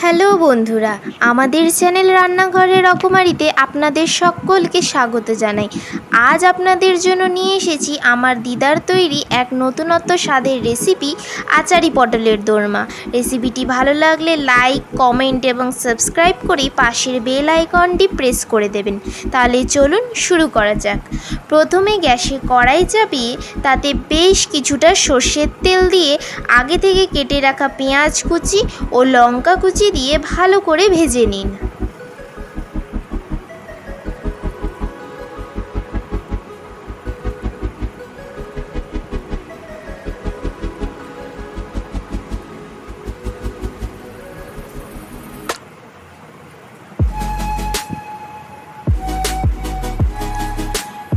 Hello বন্ধুরা, আমাদের channel রান্নাঘরের রকমারিতে আপনাদের সকলকে স্বাগত জানাই। আজ আপনাদের জন্য নিয়ে এসেছি আমার দিদার তৈরি এক নতুনত্ব স্বাদের রেসিপি, আচারি পটলের দোরমা। রেসিপিটি ভালো লাগলে লাইক, কমেন্ট এবং সাবস্ক্রাইব করে পাশের বেল আইকনটি প্রেস করে দেবেন। তাহলে চলুন শুরু করা যাক। প্রথমে গ্যাসে কড়াই চাপিয়ে তাতে বেশ কিছুটা সর্ষের তেল দিয়ে আগে থেকে কেটে রাখা পেঁয়াজ কুচি ও লঙ্কা কুচি দিয়ে ভালো করে ভেজে নিন।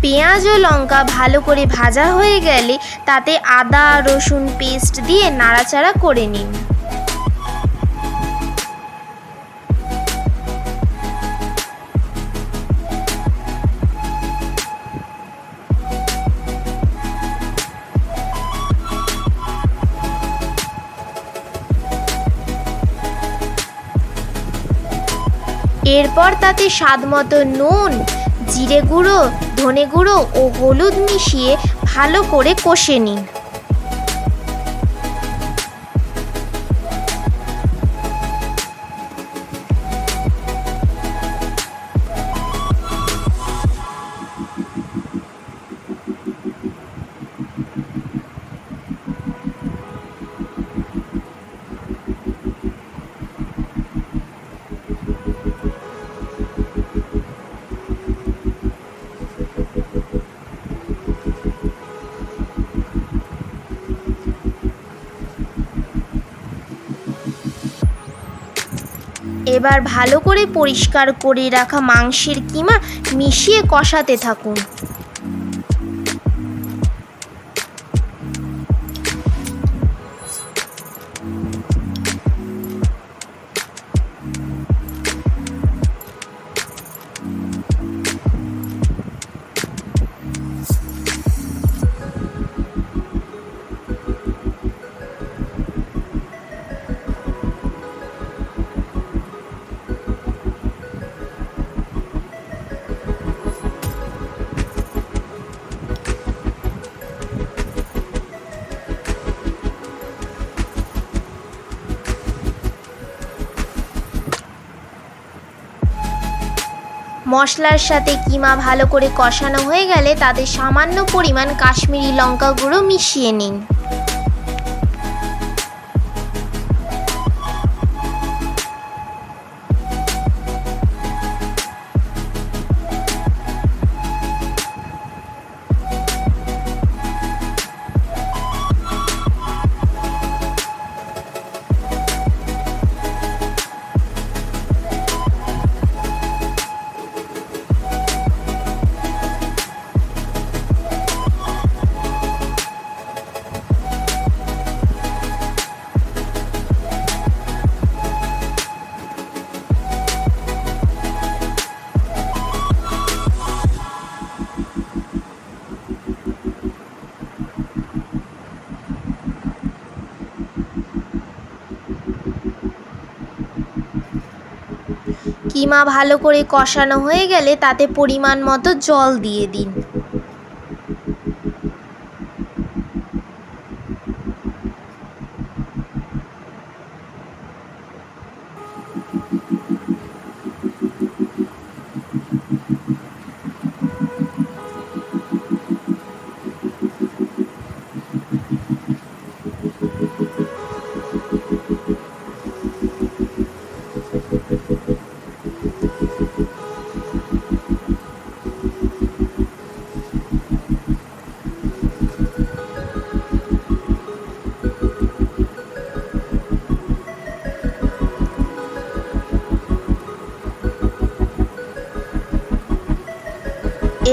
পেঁয়াজ ও লঙ্কা ভালো করে ভাজা হয়ে গেলে তাতে আদা রসুন পেস্ট দিয়ে নাড়াচাড়া করে নিন। এরপর তাতে স্বাদমতো নুন, জিরে গুঁড়ো, ধনে গুঁড়ো ও হলুদ মিশিয়ে ভালো করে কষে নিন। এবার ভালো করে পরিষ্কার করে রাখা মাংসের কিমা মিশিয়ে কষাতে থাকুন। মশলার সাথে কিমা ভালো করে কষানো হয়ে গেলে তাতে সামান্য পরিমাণ কাশ্মীরি লঙ্কা গুঁড়ো মিশিয়ে নিন। কিমা ভালো করে কষানো হয়ে গেলে তাতে পরিমাণ মতো জল দিয়ে দিন।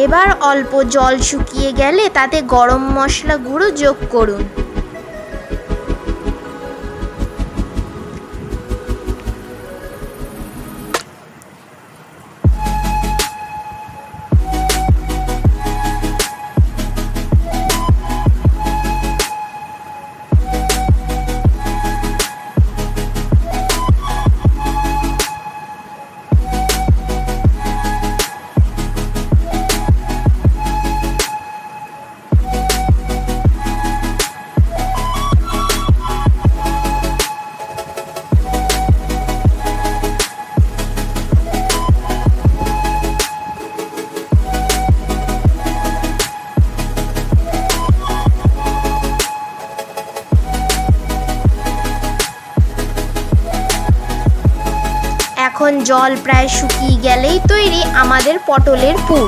এবার অল্প জল শুকিয়ে গেলে তাতে গরম মশলা গুঁড়ো যোগ করুন। এখন জল প্রায় শুকিয়ে গেলেই তৈরি আমাদের পটলের পুর।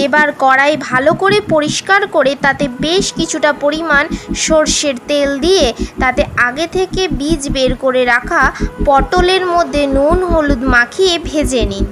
এবার কড়াই ভালো করে পরিষ্কার করে তাতে বেশ কিছুটা পরিমাণ সর্ষের তেল দিয়ে তাতে আগে থেকে বীজ বের করে রাখা পটলের মধ্যে নুন হলুদ মাখিয়ে ভেজে নিন।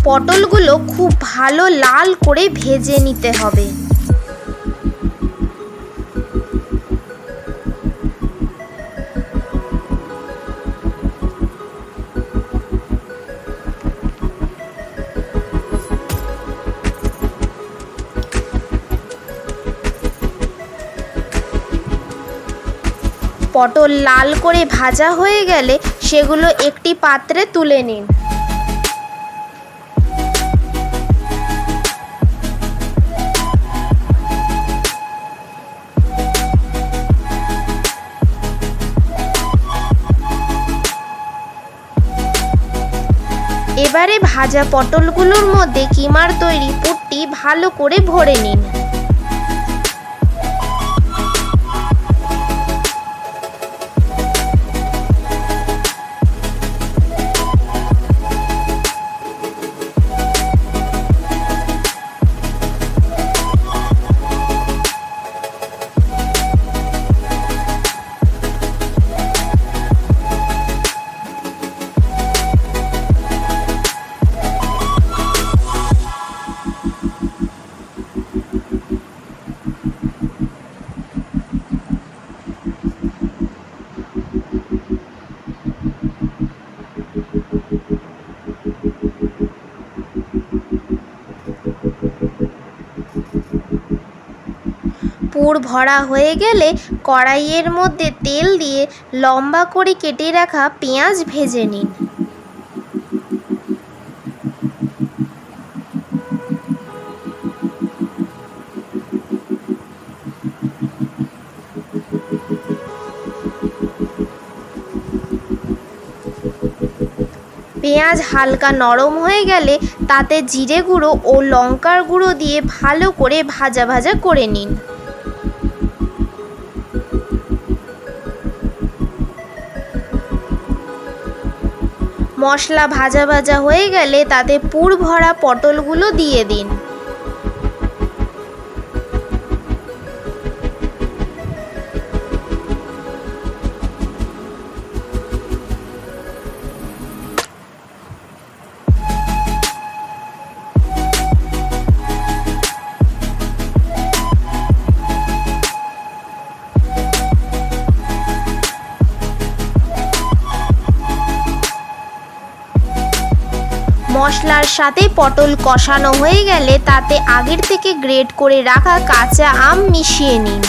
পটলগুলো খুব ভালো লাল করে ভেজে নিতে হবে। পটল লাল করে ভাজা হয়ে গেলে সেগুলো একটি পাত্রে তুলে নিন। এবারে ভাজা পটলগুলোর মধ্যে কিমার তৈরি পুরটি ভালো করে ভরে নিন। পুর ভরা হয়ে গেলে কড়াইয়ের মধ্যে তেল দিয়ে লম্বা করে কেটে রাখা পেঁয়াজ ভেজে নিন। পেঁয়াজ হালকা নরম হয়ে গেলে তাতে জিরে গুঁড়ো ও লঙ্কার গুঁড়ো দিয়ে ভালো করে ভাজা ভাজা করে নিন। মশলা ভাজা ভাজা হয়ে গেলে তাতে পুর ভরা পটলগুলো দিয়ে দিন। মশলার সাথে পটল কষানো হয়ে গেলে তাতে আগের থেকে গ্রেট করে রাখা কাঁচা আম মিশিয়ে নিন।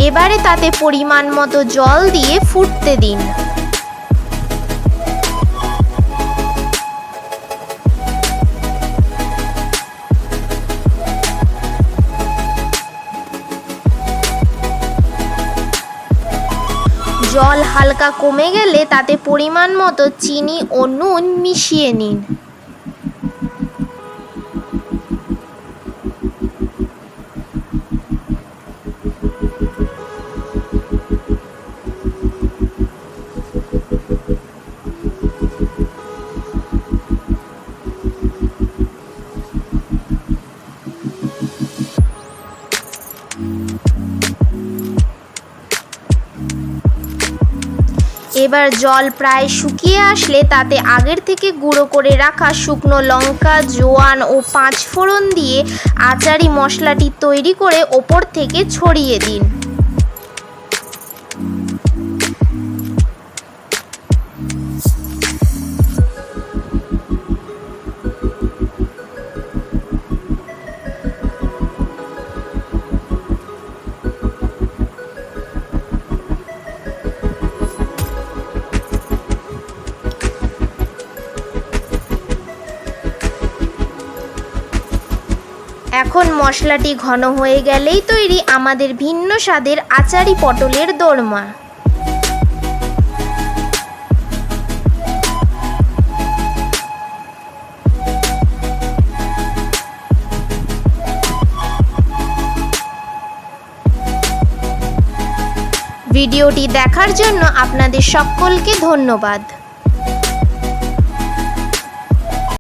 এবারে তাতে পরিমাণ মতো জল দিয়ে ফুটতে দিন। জল হালকা কমে গেলে তাতে পরিমাণ মতো চিনি ও নুন মিশিয়ে নিন। এবার জল প্রায় শুকিয়ে আসলে তাতে আগের থেকে গুঁড়ো করে রাখা শুকনো লঙ্কা, জোয়ান ও পাঁচফোড়ন দিয়ে আচারি মশলাটি তৈরি করে ওপর থেকে ছড়িয়ে দিন। এখন মশলাটি ঘন হয়ে গেলেই তৈরি আমাদের ভিন্ন স্বাদের আচারি পটলের দোরমা। ভিডিওটি দেখার জন্য আপনাদের সকলকে ধন্যবাদ।